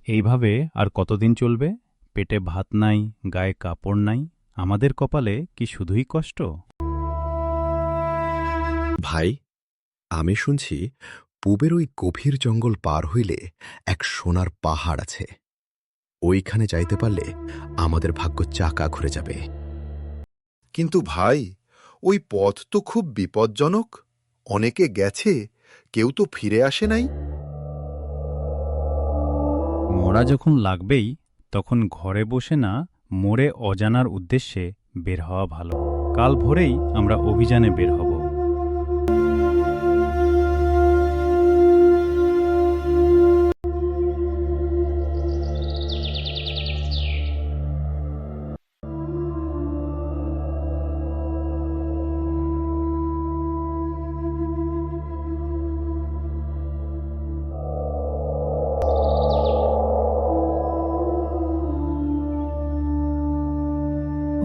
এইভাবে আর কতদিন চলবে? পেটে ভাত নাই, গায়ে কাপড় নাই, আমাদের কপালে কি শুধুই কষ্ট? ভাই, আমি শুনছি পূবের ওই গভীর জঙ্গল পার হইলে এক সোনার পাহাড় আছে। ওইখানে যাইতে পারলে আমাদের ভাগ্য চাকা ঘুরে যাবে। কিন্তু ভাই, ওই পথ তো খুব বিপজ্জনক। অনেকে গেছে, কেউ তো ফিরে আসে নাই। মরা যখন লাগবেই, তখন ঘরে বসে না মরে অজানার উদ্দেশ্যে বের হওয়া ভালো। কাল ভোরেই আমরা অভিযানে বের হব।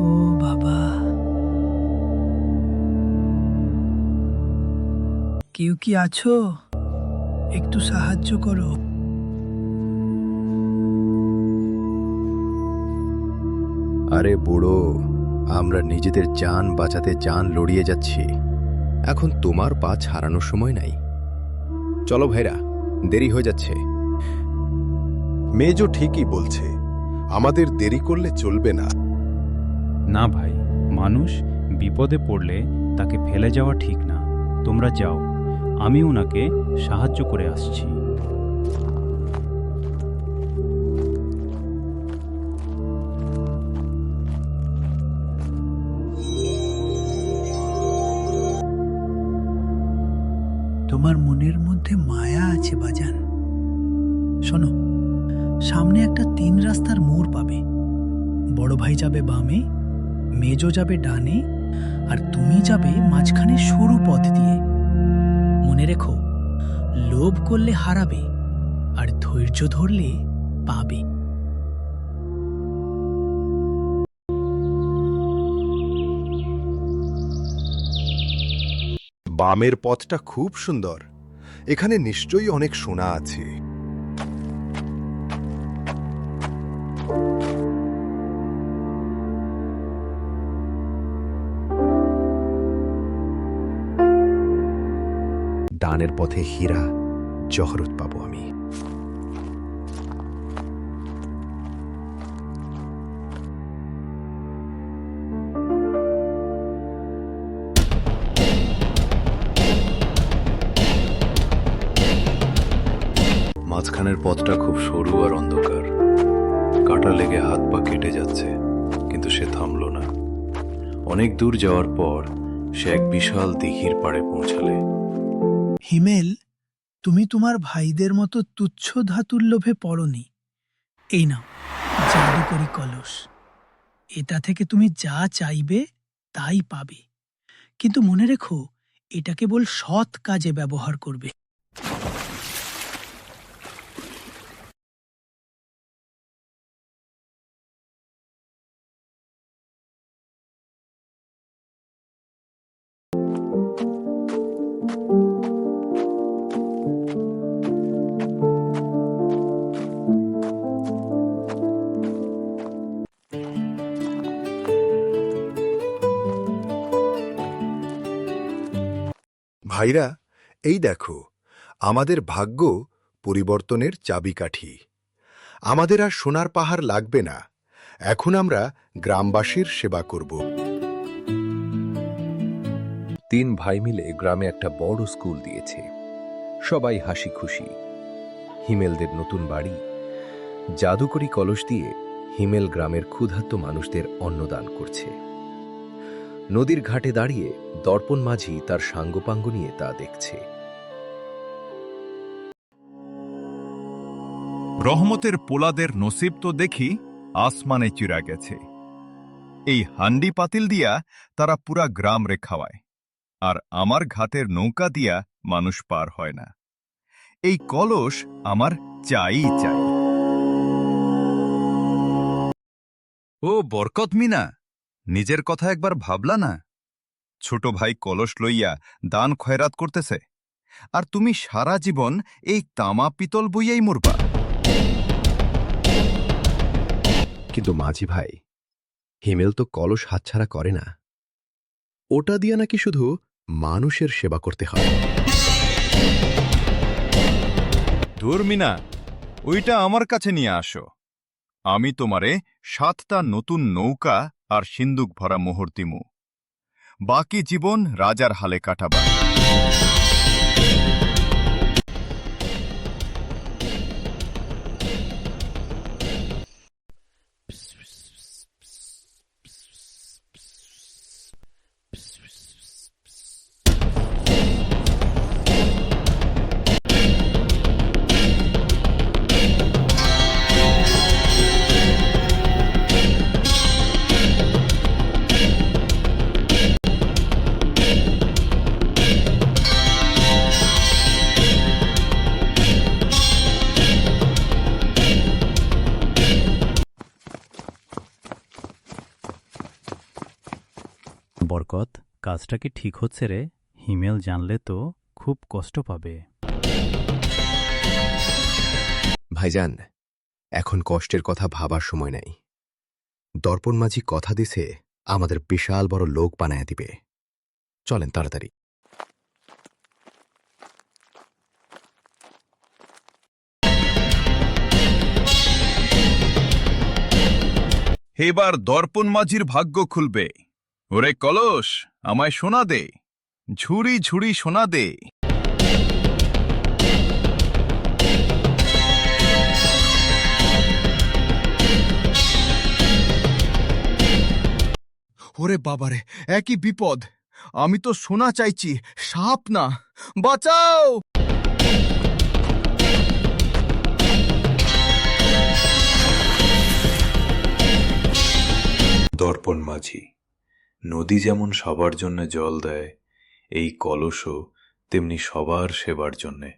ও বাবা, কেউ কি আছো? একটু সাহায্য করো। আরে বুড়ো, আমরা নিজেদের জান বাঁচাতে জান লড়িয়ে যাচ্ছি। এখন তোমার পা ছাড়ানোর সময় নাই। চলো ভাইরা, দেরি হয়ে যাচ্ছে। মেজো ঠিকই বলছে, আমাদের দেরি করলে চলবে না। না ভাই, মানুষ বিপদে পড়লে তাকে ফেলে যাওয়া ঠিক না। তোমরা যাও, আমি ওনাকে সাহায্য করে আসছি। তোমার মনের মধ্যে মায়া আছে বাজান। শোনো, সামনে একটা 3 রাস্তার মোড় পাবে। বড় ভাই যাবে বামে, মেজো যাবে ডানে, আর তুমি যাবে মাঝখানে সরু পথ দিয়ে। মনে রেখো, লোভ করলে হারাবে, আর ধৈর্য ধরলে পাবে। বামের পথটা খুব সুন্দর। এখানে নিশ্চয়ই অনেক সোনা আছে। ডানের পথে হীরা জহরত পাবো আমি। মাঝখানের পথটা খুব সরু আর অন্ধকার। কাঁটা লেগে হাত পা কেটে যাচ্ছে, কিন্তু সে থামল না। অনেক দূর যাওয়ার পর সে এক বিশাল দিঘির পাড়ে পৌঁছালে। হিমেল, তুমি তোমার ভাইদের মতো তুচ্ছ ধাতুর লোভে পড়নি। এই নাও জাদুকরি কলস। এটা থেকে তুমি যা চাইবে তাই পাবে, কিন্তু মনে রেখো, এটা কেবল সৎ কাজে ব্যবহার করবে। ভাইরা, এই দেখো, আমাদের ভাগ্য পরিবর্তনের চাবিকাঠি। আমাদের আর সোনার পাহাড় লাগবে না। এখন আমরা গ্রামবাসীর সেবা করব। 3 ভাই মিলে গ্রামে একটা বড় স্কুল দিয়েছে। সবাই হাসি খুশি। হিমেলদের নতুন বাড়ি। জাদুকরি কলস দিয়ে হিমেল গ্রামের ক্ষুধার্ত মানুষদের অন্নদান করছে। নদীর ঘাটে দাঁড়িয়ে দর্পণ মাঝি তার সাঙ্গপাঙ্গ নিয়ে তা দেখছে। রহমতের পোলাদের নসিব তো দেখি আসমানে চিরা গেছে। এই হান্ডি পাতিল দিয়া তারা পুরা গ্রাম রে খাওয়ায়, আর আমার ঘাটের নৌকা দিয়া মানুষ পার হয় না। এই কলস আমার চাই চাই। ও বরকত মিনা, নিজের কথা একবার ভাবলা না? ছোট ভাই কলস লইয়া দান খয়রাত করতেছে, আর তুমি সারা জীবন এই তামা পিতল বইয়াই মরবা। কিন্তু মাঝি ভাই, হিমেল তো কলস হাতছাড়া করে না। ওটা দিয়ে নাকি শুধু মানুষের সেবা করতে হয়। ধর্মিনা, ওইটা আমার কাছে নিয়ে আসো। আমি তোমারে 7টা নতুন নৌকা আর সিন্দুক ভরা মোহর দিমু। বাকি জীবন রাজার হালে কাটাবা। বরকত, কাজটা কি ঠিক হচ্ছে রে? হিমেল জানলে তো খুব কষ্ট পাবে। ভাইজান, এখন কষ্টের কথা ভাবার সময় নাই। দর্পণ মাঝি কথা দিছে আমাদের বিশাল বড় লোক বানায় দিবে। চলেন তাড়াতাড়ি। এবার দর্পণ মাঝির ভাগ্য খুলবে। ওরে কলস, আমায় সোনা দে, ঝুড়ি ঝুড়ি সোনা দে। ওরে বাবারে, একই বিপদ! আমি তো সোনা চাইছি, সাপ না। বাঁচাও! দর্পণ মাঝি, নদী যেমন সবার জন্য জল দেয়, এই কলসও তেমনি সবার সেবার জন্যে।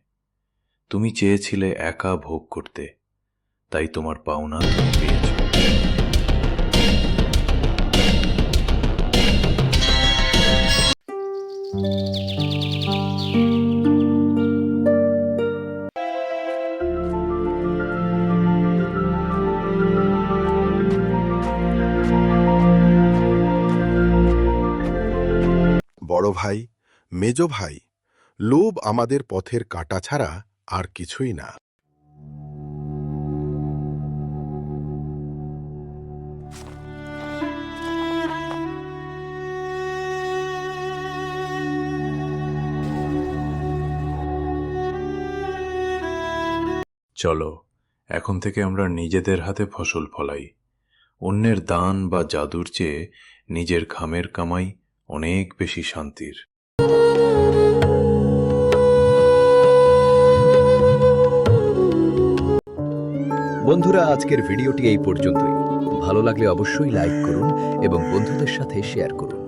তুমি চেয়েছিলে একা ভোগ করতে, তাই তোমার পাওনা তুমি পেয়েছ। বড় ভাই, মেজ ভাই, লোভ আমাদের পথের কাঁটা ছাড়া আর কিছুই না। চলো, এখন থেকে আমরা নিজেদের হাতে ফসল ফলাই। অন্যের দান বা জাদুর চেয়ে নিজের ঘামের কামাই অনেক বেশি শান্তির। বন্ধুরা, আজকের ভিডিওটি এই পর্যন্তই। ভালো লাগলে অবশ্যই লাইক করুন এবং বন্ধুদের সাথে শেয়ার করুন।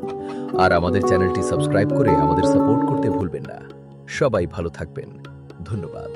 আর আমাদের চ্যানেলটি সাবস্ক্রাইব করে আমাদের সাপোর্ট করতে ভুলবেন না। সবাই ভালো থাকবেন। ধন্যবাদ।